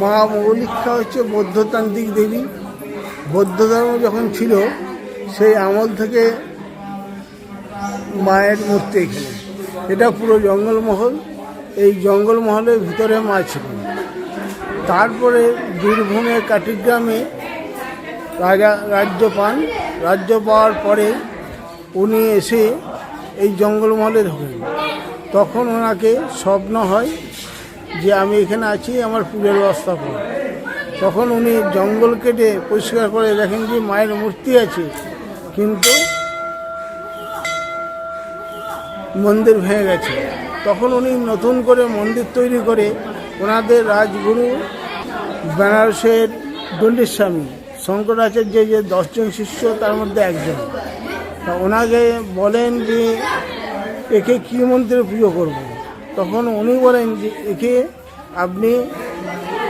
মা মৌলিকা হচ্ছে বৌদ্ধতান্ত্রিক দেবী। বৌদ্ধ ধর্ম যখন ছিল সেই আমল থেকে মায়ের মূর্তি এখানে। এটা পুরো জঙ্গলমহল, এই জঙ্গলমহলের ভিতরে মা ছিল। তারপরে বীরভূমে কাটিগ্রামে রাজ্য পান। রাজ্য পাওয়ার পরে উনি এসে এই জঙ্গলমহলে ঢোকেন। তখন ওনাকে স্বপ্ন হয় যে আমি এখানে আছি, আমার পুজোর ব্যবস্থা করুন। তখন উনি জঙ্গল কেটে পরিষ্কার করে দেখেন যে মায়ের মূর্তি আছে, কিন্তু মন্দির ভেঙে গেছে। তখন উনি নতুন করে মন্দির তৈরি করে ওনাদের রাজগুরু বেনারসের দণ্ডেস্বামী শঙ্করাচার্য যে 10 জন শিষ্য তার মধ্যে একজন, তা ওনাকে বলেন যে একে কী মন্ত্রে পুজো করব। তখন উনি বলেন যে একে আপনি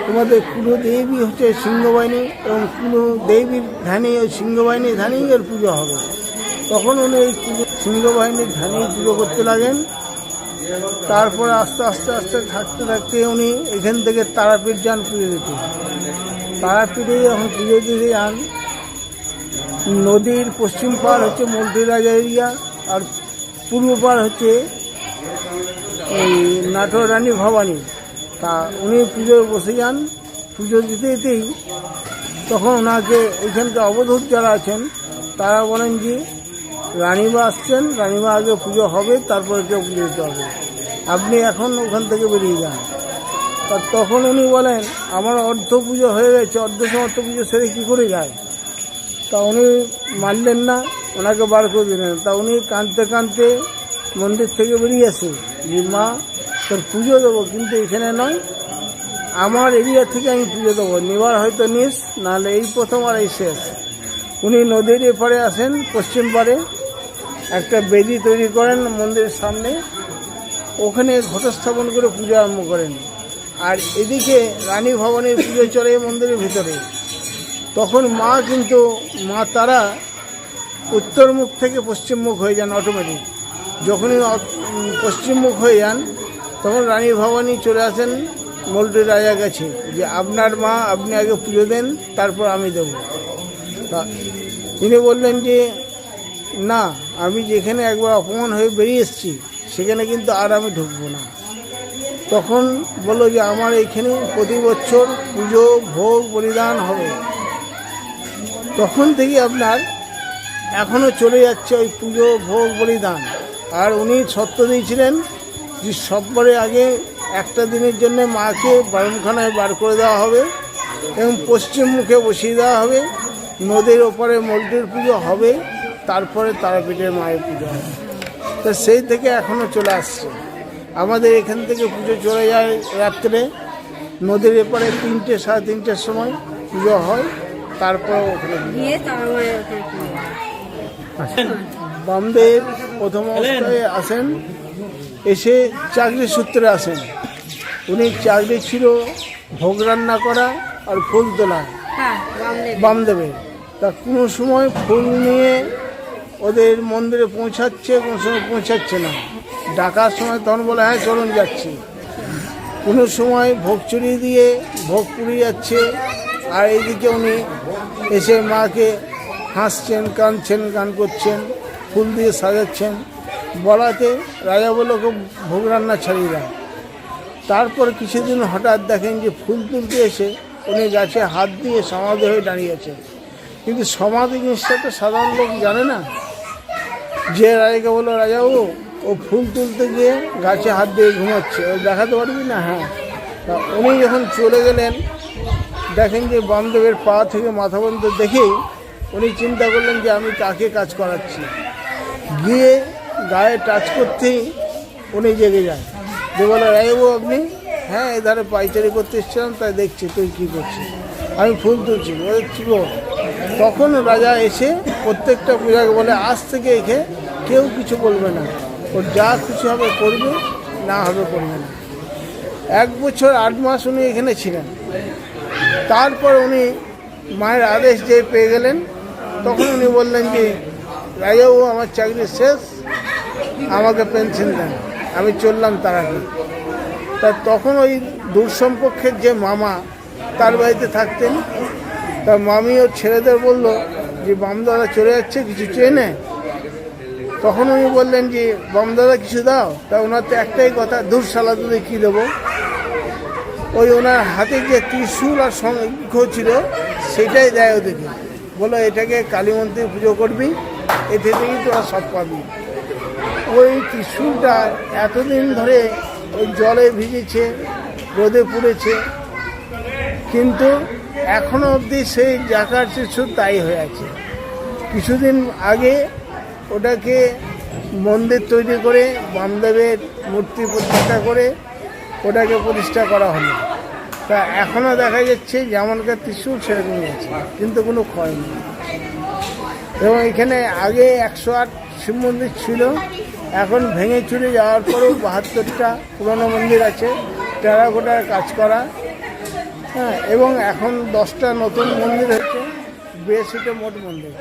তোমাদের কুলদেবী হচ্ছে সিংহবাহিনী, এবং কুলদেবীর ধ্যানে ওই সিংহবাহিনীর ধ্যানেই এর পুজো হবে। তখন উনি এই সিংহবাহিনীর ধ্যানেই পুজো করতে লাগেন। তারপরে আস্তে আস্তে আস্তে থাকতে থাকতে উনি এখান থেকে তারাপীঠ যান পুজো দিতে। তারাপীঠে যখন পুজো দিতে যান, নদীর পশ্চিম পাড় হচ্ছে মন্ত্রী রাজা এরিয়া, আর পূর্ব পাড় হচ্ছে এই নাটোর রানী ভবানী। তা উনি পুজোয় বসে যান। পুজো দিতে দিতেই তখন ওনাকে ওইখানকার অবধূত যারা আছেন তারা বলেন যে রানীমা আসছেন, রানীমা আগে পুজো হবে, তারপরে কেউ পুজো দিতে হবে, আপনি এখন ওখান থেকে বেরিয়ে যান। তা তখন উনি বলেন আমার অর্ধ পুজো হয়ে গেছে, অর্ধসমাপ্ত পুজো সেরে কী করে যায়। তা উনি মানলেন না, ওনাকে বার করে দিলেন। তা উনি কাঁদতে কাঁদতে মন্দির থেকে বেরিয়ে আসে যে মা তোর পুজো দেবো, কিন্তু এখানে নয়, আমার এরিয়া থেকে আমি পুজো দেবো, নেবার হয়তো নিস, নাহলে এই প্রথম আর এই শেষ। উনি নদীর এপারে আসেন, পশ্চিম পাড়ে একটা বেদি তৈরি করেন মন্দিরের সামনে, ওখানে ঘটস্থাপন করে পুজো আরম্ভ করেন। আর এদিকে রানী ভবানীর পুজো চলে মন্দিরের ভিতরে। তখন মা কিন্তু মা তারা উত্তর মুখ থেকে পশ্চিম মুখ হয়ে যান অটোমেটিক। যখনই পশ্চিমমুখ হয়ে যান তখন রানী ভবানী চলে আসেন মন্ত্রী রাজা কাছে যে আপনার মা, আপনি আগে পুজো দেন, তারপর আমি দেব। তা তিনি বললেন যে না, আমি যেখানে একবার অপমান হয়ে বেরিয়ে এসেছি সেখানে কিন্তু আর আমি ঢুকবো না। তখন বললো যে আমার এইখানে প্রতি বছর পুজো ভোগ বলিদান হবে। তখন থেকে আপনার এখনও চলে যাচ্ছে ওই পুজো ভোগ বলিদান। আর উনি সত্য দিয়েছিলেন যে সববারে আগে একটা দিনের জন্য মাকে বারুমখানায় বার করে দেওয়া হবে এবং পশ্চিম মুখে বসিয়ে দেওয়া হবে, নদীর ওপারে মল্টির পুজো হবে, তারপরে তারাপীঠের মায়ের পুজো হবে। তো সেই থেকে এখনও চলে আসছে। আমাদের এখান থেকে পুজো চলে যায় রাত্রে, নদীর এপারে 3টে সাড়ে 3টের সময় পুজো হয়, তারপর ওখানে বামদেব প্রথম অবস্থায় আসেন, এসে চাকরি সূত্রে আসেন। উনি চাকরি ছিল ভোগ রান্না করা আর ফুল তোলা বামদেবের। তা কোনো সময় ফুল নিয়ে ওদের মন্দিরে পৌঁছাচ্ছে, কোনো সময় পৌঁছাচ্ছে না। ডাকার সময় তখন বলে হ্যাঁ চলুন যাচ্ছি। কোনো সময় ভোগ চুরি দিয়ে ভোগ পুড়িয়ে যাচ্ছে, আর এইদিকে উনি এসে মাকে হাসছেন, কাঁদছেন, গান করছেন, ফুল দিয়ে সাজাচ্ছেন। বলাতে রাজা বলল ভোগ রান্না ছাড়িয়ে দেন। তারপর কিছুদিন হঠাৎ দেখেন যে ফুল তুলতে এসে উনি গাছে হাত দিয়ে সমাধি হয়ে দাঁড়িয়ে আছেন। কিন্তু সমাধি জিনিসটা তো সাধারণ লোক জানে না। যে রাজাকে বললো রাজাবাবু ও ফুল তুলতে গিয়ে গাছে হাত দিয়ে ঘুমাচ্ছে, ও দেখাতে পারবি না? হ্যাঁ। তা উনি যখন চলে গেলেন দেখেন যে বামদেবের পা থেকে মাথা পর্যন্ত দেখেই উনি চিন্তা করলেন যে আমি কাকে কাজ করাচ্ছি। গিয়ে গায়ে টাচ করতেই উনি জেগে যান। যে বলে রাজাবাবু আপনি? হ্যাঁ, এধারে পাইচারি করতে এসেছিলাম, তাই দেখছি তুই কী করছিস। আমি ফুল তুলছি। বলে ঠিক। তখন রাজা এসে প্রত্যেকটা পূজাকে বলে আজ থেকে একে কেউ কিছু বলবে না, ওর যা খুশি হবে করবে, না হবে করবে না। 1 বছর 8 মাস উনি এখানে ছিলেন। তারপর উনি মায়ের আদেশ যে পেয়ে গেলেন, তখন উনি বললেন যে রাজাবাবু আমার চাকরি শেষ, আমাকে পেনশন দেন, আমি চললাম তারাপীঠ। তা তখন ওই দূরসম্পর্কের যে মামা তার বাড়িতে থাকতেন। তা মামি ওর ছেলেদের বলল যে বামদাদা চলে যাচ্ছে, কিছু চেয়ে নে। তখন উনি বললেন যে বামদাদা কিছু দাও। তা ওনার তো একটাই কথা, দূর শালা তোদের কী দেবো। ওই ওনার হাতে যে ত্রিশূল আর শঙ্খ ছিল সেটাই দেয় ওদেরকে, বলো এটাকে কালী মন্দিরে পুজো করবি, এতে থেকেই তোরা সব পাবি। ওই ত্রিশূলটা এতদিন ধরে ওই জলে ভিজেছে, রোদে পুড়েছে, কিন্তু এখনো অবধি সেই জাকার ত্রিশূল তাই হয়ে আছে। কিছুদিন আগে ওটাকে মন্দির তৈরি করে বামদেবের মূর্তি প্রতিষ্ঠা করে ওটাকে প্রতিষ্ঠা করা হলো। তা এখনও দেখা যাচ্ছে যেমনকার ত্রিশূল সেরকমই আছে, কিন্তু কোনো ক্ষয় নেই। এবং এখানে আগে 108 শিব মন্দির ছিল, এখন ভেঙে চুরে যাওয়ার পরেও 72টা পুরনো মন্দির আছে, টেরাকোটার কাজ করা। হ্যাঁ, এবং এখন 10টা নতুন মন্দির হচ্ছে, 82টা মোট মন্দির।